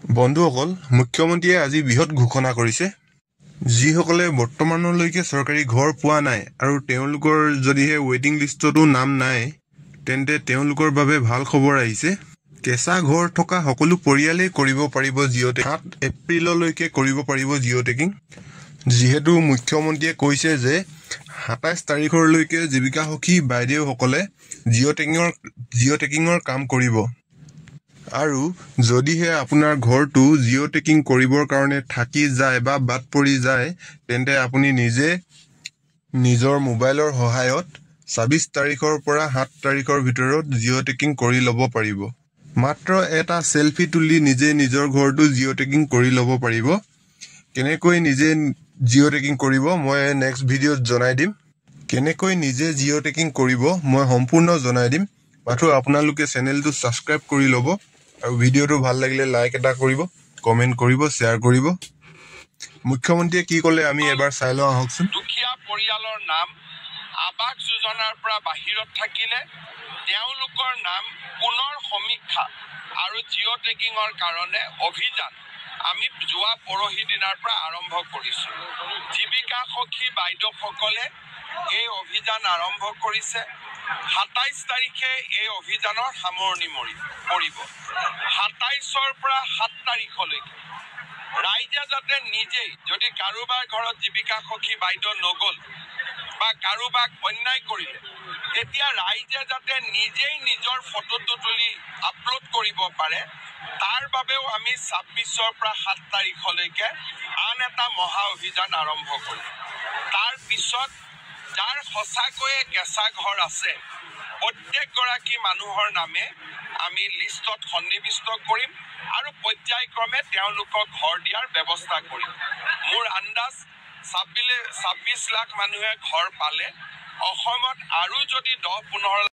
বন্ধুসকল, মুখ্যমন্ত্ৰীয়ে আজি বৃহৎ ঘোষণা কৰিছে। যিসকলে বৰ্তমানলৈকে চৰকাৰী ঘৰ পোৱা নাই আৰু তেওঁলোকৰ যদিহে ৱেটিং লিষ্টতো নাম নাই, তেন্তে তেওঁলোকৰ বাবে ভাল খবৰ আহিছে। কেঁচা ঘৰ থকা সকলো পৰিয়ালেই কৰিব পাৰিব জিঅ' টেকিং। 7 এপ্ৰিললৈকে কৰিব পাৰিব জিঅ' টেকিং। যিহেতু মুখ্যমন্ত্ৰীয়ে কৈছে যে 27 তাৰিখলৈকে জীৱিকা সখী বাইদেউসকলে জিঅ' টেকিঙৰ কাম কৰিব। আৰু যদিহে আপোনাৰ ঘৰটো জিঅ' টেকিং কৰিবৰ কাৰণে থাকি যায় বা বাদ পৰি যায়, তেন্তে আপুনি নিজে নিজৰ মোবাইলৰ সহায়ত 26 তাৰিখৰ পৰা 7 তাৰিখৰ ভিতৰত জিঅ' টেকিং কৰি ল'ব পাৰিব। মাত্ৰ এটা চেলফি তুলি নিজে নিজৰ ঘৰটো জিঅ' টেকিং কৰি ল'ব পাৰিব। কেনেকৈ নিজে জিঅ' টেকিং কৰিব মই নেক্সট ভিডিঅ'ত জনাই দিম। কেনেকৈ নিজে জিঅ' টেকিং কৰিব মই সম্পূৰ্ণ জনাই দিম। মাত্ৰ আপোনালোকে চেনেলটো ছাবস্ক্ৰাইব কৰি ল'ব আৰু ভিডিঅ'টো ভাল লাগিলে লাইক এটা কৰিব, কমেণ্ট কৰিব, শ্বেয়াৰ কৰিব। মুখ্যমন্ত্ৰীয়ে কি ক'লে আমি এবাৰ চাই লওঁ আহকচোন। দুখীয়া পৰিয়ালৰ নাম আৱাস যোজনাৰ পৰা বাহিৰত থাকিলে তেওঁলোকৰ নাম পুনৰ সমীক্ষা আৰু জিঅ' টেকিঙৰ কাৰণে অভিযান আমি যোৱা পৰহি দিনাৰ পৰা আৰম্ভ কৰিছোঁ। জীৱিকা সখী বাইদেউসকলে এই অভিযান আৰম্ভ কৰিছে। 27 তাৰিখে এই অভিযানৰ সামৰণি পৰিব। 27ৰ পৰা 7 তাৰিখলৈকে ৰাইজে যাতে নিজেই, যদি কাৰোবাৰ ঘৰত জীৱিকা সখী বাইদেউ নগ'ল বা কাৰোবাক অন্যায় কৰিলে, তেতিয়া ৰাইজে যাতে নিজেই নিজৰ ফটোটো তুলি আপলোড কৰিব পাৰে, তাৰ বাবেও আমি 26ৰ পৰা 7 তাৰিখলৈকে আন এটা মহা অভিযান আৰম্ভ কৰিম। তাৰ পিছত যাৰ সঁচাকৈয়ে কেঁচা ঘৰ আছে, প্ৰত্যেকগৰাকী মানুহৰ নামে আমি লিষ্টত সন্নিৱিষ্ট কৰিম আৰু পৰ্যায়ক্ৰমে তেওঁলোকক ঘৰ দিয়াৰ ব্যৱস্থা কৰিম। মোৰ আন্দাজ 26 লাখ মানুহে ঘৰ পালে অসমত আৰু যদি 10-15